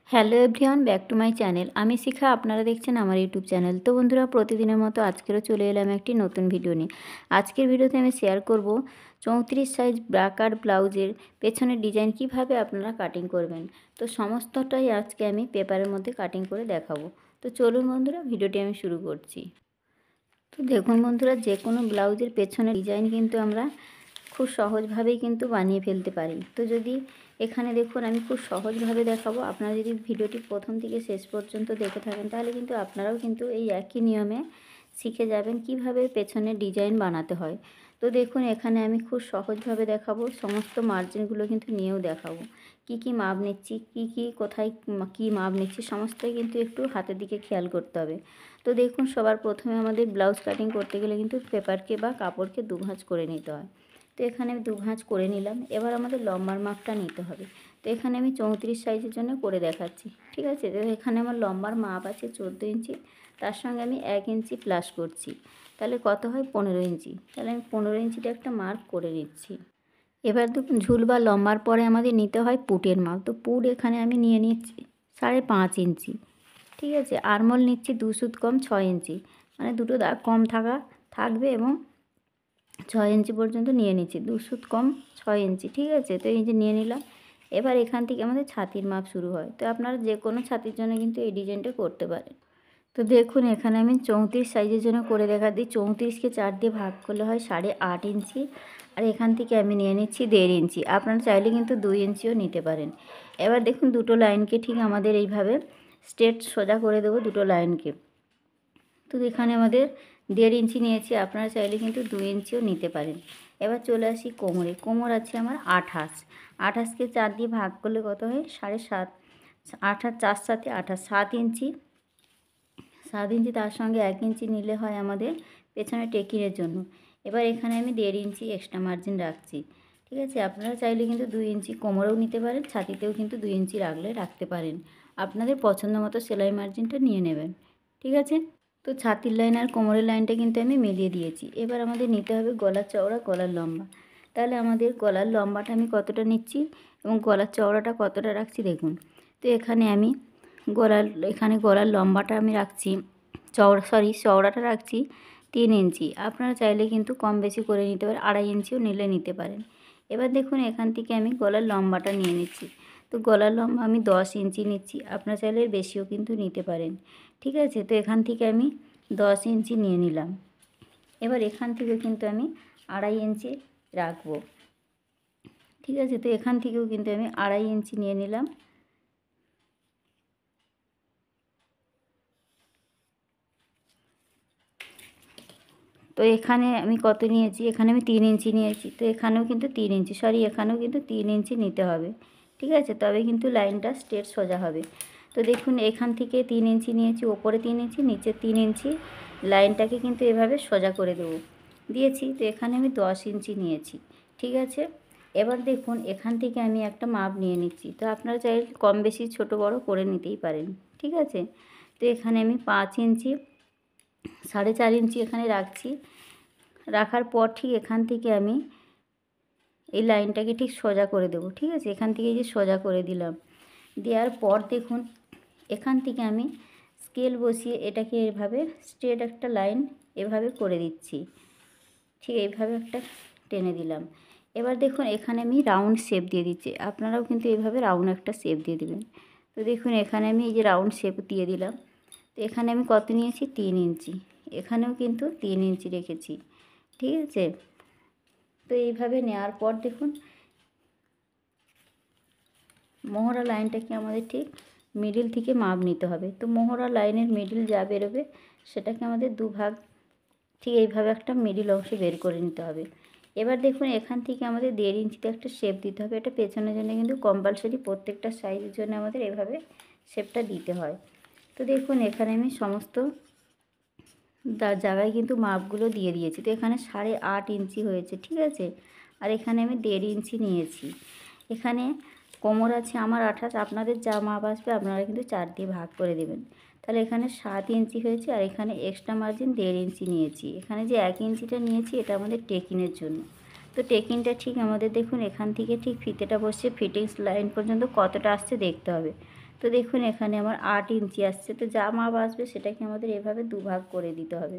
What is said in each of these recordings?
Hello everyone, back to my channel. আমি শিখা, আপনারা দেখছেন আমার ইউটিউব চ্যানেল। তো বন্ধুরা, প্রতিদিনের মতো আজকেরও চলে এলাম একটি নতুন ভিডিও নিয়ে। আজকের ভিডিওতে আমি শেয়ার করব 34 সাইজ ব্রাকার ব্লাউজের পেছনের ডিজাইন কিভাবে আপনারা কাটিং করবেন। তো সমস্তটাই আজকে আমি পেপারের মধ্যে কাটিং করে দেখাবো। তো চলুন বন্ধুরা, ভিডিওটি আমি শুরু করছি। তো দেখুন বন্ধুরা, যে কোনো ব্লাউজের পেছনে ডিজাইন কিন্তু আমরা খুব সহজভাবেই কিন্তু বানিয়ে ফেলতে পারি। তো যদি এখানে দেখুন, আমি খুব সহজভাবে দেখাবো। আপনারা যদি ভিডিওটি প্রথম থেকে শেষ পর্যন্ত দেখে থাকেন, তাহলে কিন্তু আপনারাও কিন্তু এই একই নিয়মে শিখে যাবেন কিভাবে পেছনে ডিজাইন বানাতে হয়। তো দেখুন, এখানে আমি খুব সহজভাবে দেখাবো, সমস্ত মার্জিনগুলো কিন্তু নিয়েও দেখাবো। কি মাপ নিচ্ছি, কোথায় কি মাপ নিচ্ছি, সমস্তই কিন্তু একটু হাতের দিকে খেয়াল করতে হবে। তো দেখুন, সবার প্রথমে আমাদের ব্লাউজ কাটিং করতে গেলে কিন্তু পেপারকে বা কাপড়কে দুভাঁজ করে নিতে হয়। তো এখানে আমি দুভাঁজ করে নিলাম। এবার আমাদের লম্বার মাপটা নিতে হবে। তো এখানে আমি 34 সাইজের জন্য করে দেখাচ্ছি, ঠিক আছে। তো এখানে আমার লম্বার মাপ আছে 14 ইঞ্চি, তার সঙ্গে আমি 1 ইঞ্চি প্লাস করছি, তাহলে কত হয় 15 ইঞ্চি। তাহলে আমি 15 ইঞ্চিটা একটা মার্ক করে নিচ্ছি। এবার দেখুন, ঝুল বা লম্বার পরে আমাদের নিতে হয় পুটের মাপ। তো পুট এখানে আমি নিয়ে নিচ্ছি 5.5 ইঞ্চি, ঠিক আছে। আরমোল নিচ্ছি 2 সুত কম 6 ইঞ্চি, মানে দুটো দাগ কম থাকবে এবং 6 ইঞ্চি পর্যন্ত নিয়ে নিচ্ছি, 2 সুত কম 6 ইঞ্চি, ঠিক আছে। তো এই যে নিয়ে নিলাম। এবার এখান থেকে আমাদের ছাতির মাপ শুরু হয়। তো আপনারা যে কোনো ছাতির জন্য কিন্তু এই ডিজাইনটা করতে পারেন। তো দেখুন, এখানে আমি 34 সাইজের জন্য করে দেখা দিই। 34কে 4 দিয়ে ভাগ করলে হয় 8.5 ইঞ্চি, আর এখান থেকে আমি নিয়ে নিচ্ছি 1.5 ইঞ্চি। আপনারা চাইলে কিন্তু 2 ইঞ্চিও নিতে পারেন। এবার দেখুন, দুটো লাইনকে ঠিক আমাদের এইভাবে স্ট্রেট সোজা করে দেবো দুটো লাইনকে। তো এখানে আমাদের 1.5 ইঞ্চি নিয়েছি, আপনারা চাইলে কিন্তু 2 ইঞ্চিও নিতে পারেন। এবার চলে আসি কোমরে। কোমর আছে আমার 28। 28কে 4 দিয়ে ভাগ করলে কত হয় 7.5। 28 4 7 28, 7 ইঞ্চি। 7 ইঞ্চি, তার সঙ্গে 1 ইঞ্চি নিলে হয় আমাদের পেছনে টেকিংয়ের জন্য। এবার এখানে আমি 1.5 ইঞ্চি এক্সট্রা মার্জিন রাখছি, ঠিক আছে। আপনারা চাইলে কিন্তু 2 ইঞ্চি কোমরেও নিতে পারেন, ছাতিতেও কিন্তু 2 ইঞ্চি রাখতে পারেন। আপনাদের পছন্দ মতো সেলাই মার্জিনটা নিয়ে নেবেন, ঠিক আছে। তো ছাতির লাইন আর কোমরের লাইনটা কিন্তু আমি মিলিয়ে দিয়েছি। এবার আমাদের নিতে হবে গলার চওড়া, গলার লম্বা। তাহলে আমাদের গলার লম্বাটা আমি কতটা নিচ্ছি এবং গলার চওড়াটা কতটা রাখছি দেখুন। তো এখানে আমি গলার লম্বাটা আমি রাখছি চওড়াটা রাখছি 3 ইঞ্চি। আপনারা চাইলে কিন্তু কম বেশি করে নিতে পারেন, 2.5 ইঞ্চিও নিলে নিতে পারেন। এবার দেখুন, এখান থেকে আমি গলার লম্বাটা নিয়ে নিচ্ছি। তো গলার লম্বা আমি 10 ইঞ্চি নিচ্ছি, আপনারা চাইলে বেশিও কিন্তু নিতে পারেন, ঠিক আছে। তো এখান থেকে আমি 10 ইঞ্চি নিয়ে নিলাম। এবার এখান থেকে কিন্তু আমি 2.5 ইঞ্চি রাখবো, ঠিক আছে। তো এখান থেকেও কিন্তু আমি 2.5 ইঞ্চি নিয়ে নিলাম। তো এখানে আমি কত নিয়েছি, এখানে আমি 3 ইঞ্চি নিয়েছি। তো এখানেও কিন্তু 3 ইঞ্চি, এখানেও কিন্তু 3 ইঞ্চি নিতে হবে, ঠিক আছে। তবে কিন্তু লাইনটা স্ট্রেট সোজা হবে। তো দেখুন, এখান থেকে 3 ইঞ্চি নিয়েছি, ওপরে 3 ইঞ্চি, নিচে 3 ইঞ্চি। লাইনটাকে কিন্তু এভাবে সোজা করে দিয়েছি। তো এখানে আমি 10 ইঞ্চি নিয়েছি, ঠিক আছে। এবার দেখুন, এখান থেকে আমি একটা মাপ নিয়ে নিচ্ছি। তো আপনারা চাইলে কম বেশি ছোট বড় করে নিতেই পারেন, ঠিক আছে। তো এখানে আমি 5 ইঞ্চি 4.5 ইঞ্চি এখানে রাখার পর ঠিক এখান থেকে আমি এই লাইনটাকে ঠিক সোজা করে দেবো, ঠিক আছে। এখান থেকে এই যে সোজা করে দিলাম। দেওয়ার পর দেখুন, এখান থেকে আমি স্কেল বসিয়ে এটাকে এভাবে স্ট্রেট একটা লাইন এভাবে করে দিচ্ছি, ঠিক এইভাবে একটা টেনে দিলাম। এবার দেখুন, এখানে আমি রাউন্ড শেপ দিয়ে দিচ্ছি, আপনারাও কিন্তু এইভাবে রাউন্ড একটা শেপ দিয়ে দেবেন। তো দেখুন, এখানে আমি এই যে রাউন্ড শেপ দিয়ে দিলাম। তো এখানে আমি কত নিয়েছি 3 ইঞ্চি, এখানেও কিন্তু 3 ইঞ্চি রেখেছি, ঠিক আছে। তো এইভাবে নেওয়ার পর দেখুন, মোহরা লাইনটাকে আমাদের ঠিক মিডিল থেকে মাপ নিতে হবে। তো মোহরা লাইনের মিডিল যা বেরোবে সেটাকে আমাদের দুভাগ ঠিক এইভাবে একটা মিডিল অংশ বের করে নিতে হবে। এবার দেখুন, এখান থেকে আমাদের 1.5 ইঞ্চিতে একটা শেপ দিতে হবে। এটা পেছনের জন্য কিন্তু কম্পালসারি, প্রত্যেকটা সাইজের জন্য আমাদের এভাবে শেপটা দিতে হয়। তো দেখুন, এখানে আমি সমস্ত জায়গায় কিন্তু মাপগুলো দিয়ে দিয়েছি। তো এখানে 8.5 ইঞ্চি হয়েছে, ঠিক আছে। আর এখানে আমি 1.5 ইঞ্চি নিয়েছি। এখানে কোমর আছে আমার 28, আপনাদের যা মাপ আসবে আপনারা কিন্তু 4 দিয়ে ভাগ করে দেবেন। তাহলে এখানে 7 ইঞ্চি হয়েছে, আর এখানে এক্সট্রা মার্জিন 1.5 ইঞ্চি নিয়েছি। এখানে যে 1 ইঞ্চিটা নিয়েছি এটা আমাদের টেকিংয়ের জন্য। তো টেকিংটা ঠিক আমাদের দেখুন, এখান থেকে ঠিক ফিতেটা বসছে ফিটিংস লাইন পর্যন্ত কতটা আসছে দেখতে হবে। তো দেখুন এখানে আমার 8 ইঞ্চি আসছে। তো যা মাপ আসবে সেটাকে আমাদের এভাবে দুভাগ করে দিতে হবে।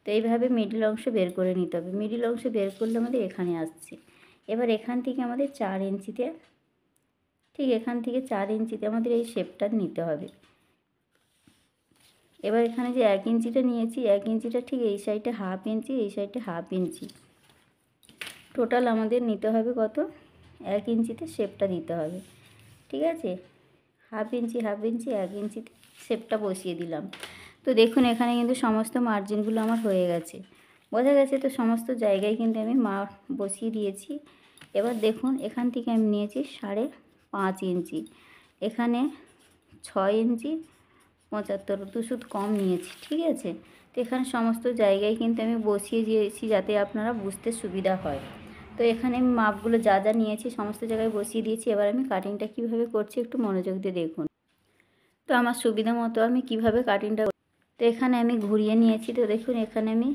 তো এইভাবে মিডল অংশ বের করে নিতে হবে। মিডল অংশ বের করলে আমাদের এখানে আসছে। এবার এখান থেকে আমাদের 4 ইঞ্চিতে, ঠিক এখান থেকে 4 ইঞ্চিতে আমাদের এই শেপটা নিতে হবে। এবার এখানে যে 1 ইঞ্চিটা নিয়েছি, 1 ইঞ্চিটা ঠিক এই সাইডে হাফ ইঞ্চি, এই সাইডে হাফ ইঞ্চি, টোটাল আমাদের নিতে হবে কত, 1 ইঞ্চিতে শেপটা দিতে হবে। ঠিক আছে, হাফ ইঞ্চি হাফ ইঞ্চি 1 ইঞ্চিতে শেপটা বসিয়ে দিলাম। তো দেখুন এখানে কিন্তু সমস্ত মার্জিনগুলো আমার হয়ে গেছে, বোঝা গেছে। তো সমস্ত জায়গায় কিন্তু আমি মাপ বসিয়ে দিয়েছি। এবার দেখুন এখান থেকে আমি নিয়েছি 5.5 ইঞ্চি, এখানে 6 ইঞ্চি 75, 2 সুত কম নিয়েছি। ঠিক আছে, তো এখানে সমস্ত জায়গায় কিন্তু আমি বসিয়ে দিয়েছি যাতে আপনারা বুঝতে সুবিধা হয়। তো এখানে আমি মাপগুলো যা যা নিয়েছি সমস্ত জায়গায় বসিয়ে দিয়েছি। এবার আমি কাটিংটা কীভাবে করছি একটু মনোযোগ দিয়ে দেখুন। তো আমার সুবিধা মতো আমি কিভাবে কাটিংটা, তো এখানে আমি ঘুরিয়ে নিয়েছি। তো দেখুন এখানে আমি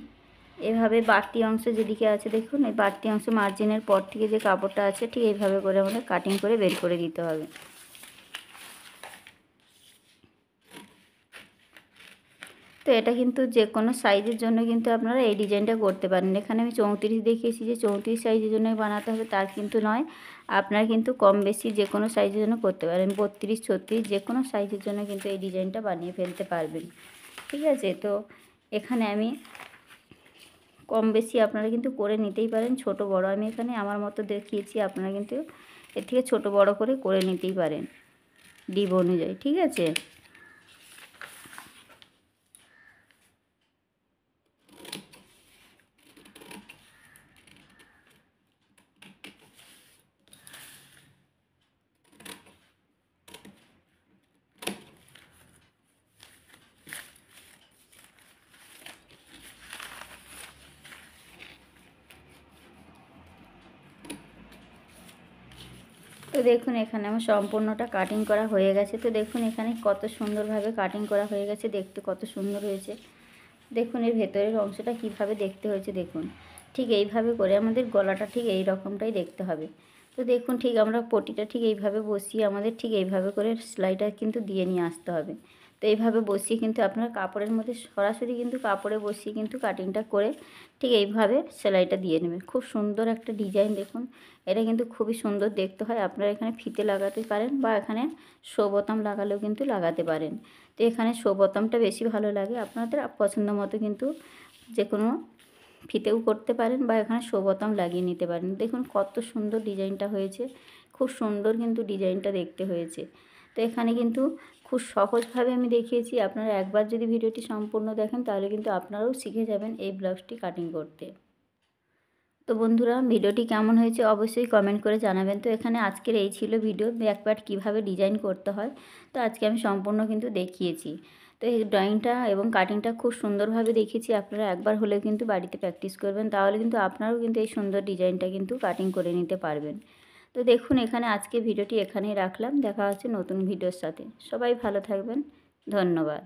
এভাবে বাড়তি অংশ যেদিকে আছে, দেখুন এই বাড়তি অংশ মার্জিনের পর থেকে যে কাপড়টা আছে ঠিক এইভাবে করে আমাদের কাটিং করে বের করে দিতে হবে। তো এটা কিন্তু যে কোনো সাইজের জন্য কিন্তু আপনারা এই ডিজাইনটা করতে পারেন। এখানে আমি 34 দেখিয়েছি যে 34 সাইজের জন্য বানাতে হবে, তার কিন্তু নয়। আপনারা কিন্তু কম বেশি যে কোনো সাইজের জন্য করতে পারেন, 32 36 যে কোনো সাইজের জন্য কিন্তু এই ডিজাইনটা বানিয়ে ফেলতে পারবেন। ঠিক আছে, তো এখানে আমি কম বেশি আপনারা কিন্তু করে নিতেই পারেন, ছোট বড় আমি এখানে আমার মতো দেখিয়েছি, আপনারা কিন্তু এর থেকে ছোট বড় করে নিতেই পারেন ডিপ অনুযায়ী। ঠিক আছে, তো দেখুন এখানে আমার সম্পূর্ণটা কাটিং করা হয়ে গেছে। তো দেখুন এখানে কত সুন্দরভাবে কাটিং করা হয়ে গেছে, দেখতে কত সুন্দর হয়েছে। দেখুন এর ভেতরের অংশটা কিভাবে দেখতে হয়েছে, দেখুন ঠিক এইভাবে করে আমাদের গলাটা ঠিক এই রকমটাই দেখতে হবে। তো দেখুন ঠিক আমরা পটিটা ঠিক এইভাবে বসিয়ে আমাদের ঠিক এইভাবে করে সেলাইটা কিন্তু দিয়ে নিয়ে আসতে হবে। তো এইভাবে বসিয়ে কিন্তু আপনারা কাপড়ের মধ্যে সরাসরি কিন্তু কাপড়ে বসিয়ে কিন্তু কাটিংটা করে ঠিক এইভাবে সেলাইটা দিয়ে নেবেন। খুব সুন্দর একটা ডিজাইন, দেখুন এটা কিন্তু খুবই সুন্দর দেখতে হয়। আপনারা এখানে ফিতে লাগাতে পারেন বা এখানে শো বোতাম লাগালেও কিন্তু লাগাতে পারেন। তো এখানে শো বোতামটা বেশি ভালো লাগে, আপনাদের পছন্দ মতো কিন্তু যে কোনো ফিতেও করতে পারেন বা এখানে শো বোতাম লাগিয়ে নিতে পারেন। দেখুন কত সুন্দর ডিজাইনটা হয়েছে, খুব সুন্দর কিন্তু ডিজাইনটা দেখতে হয়েছে। তো এখানে কিন্তু খুব সহজভাবে আমি দেখিয়েছি, আপনারা একবার যদি ভিডিওটি সম্পূর্ণ দেখেন তাহলে কিন্তু আপনারাও শিখে যাবেন এই ব্লাউজটি কাটিং করতে। তো বন্ধুরা ভিডিওটি কেমন হয়েছে অবশ্যই কমেন্ট করে জানাবেন। তো এখানে আজকের এই ছিল ভিডিও, ব্যাক পার্ট কীভাবে ডিজাইন করতে হয়। তো আজকে আমি সম্পূর্ণ কিন্তু দেখিয়েছি। তো এই ড্রয়িংটা এবং কাটিংটা খুব সুন্দরভাবে দেখিয়েছি, আপনারা একবার হলেও কিন্তু বাড়িতে প্র্যাকটিস করবেন, তাহলে কিন্তু আপনারাও কিন্তু এই সুন্দর ডিজাইনটা কিন্তু কাটিং করে নিতে পারবেন। তো দেখুন এখানে আজকে ভিডিওটি এখানেই রাখলাম, দেখা হচ্ছে নতুন ভিডিওর সাথে। সবাই ভালো থাকবেন, ধন্যবাদ।